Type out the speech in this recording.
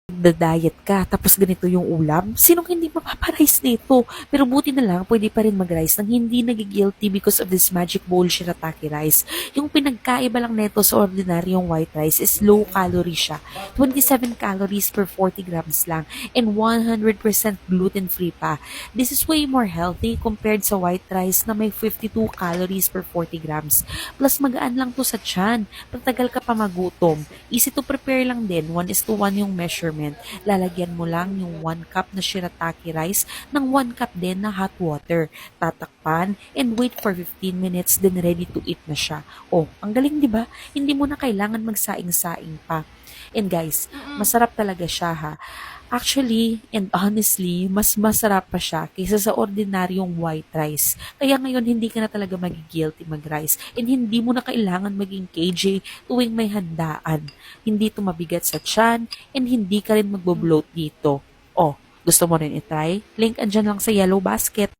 nagda-diet ka, tapos ganito yung ulam, sinong hindi mapaparice nito? Pero buti na lang, pwede pa rin mag-rice nang hindi nagigilty because of this magic bowl shirataki rice. Yung pinagkaiba lang neto sa ordinaryong white rice is low calorie siya. 27 calories per 40 grams lang and 100% gluten-free pa. This is way more healthy compared sa white rice na may 52 calories per 40 grams. Plus magaan lang to sa tiyan. Pagtagal ka pa magutom. Easy to prepare lang din, 1:1 yung measurement. Lalagyan mo lang yung 1 cup na shirataki rice ng 1 cup din na hot water. Tatakpan and wait for 15 minutes then ready to eat na siya. Oh, ang galing 'di ba? Hindi mo na kailangan magsaing-saing pa. And guys, masarap talaga siya ha. Actually, and honestly, mas masarap pa siya kaysa sa ordinaryong white rice. Kaya ngayon, hindi ka na talaga magigilty mag-rice. And hindi mo na kailangan maging KJ tuwing may handaan. Hindi tumabigat sa tiyan, and hindi ka rin magbo-bloat dito. Oh, gusto mo rin itry? Link andyan lang sa yellow basket.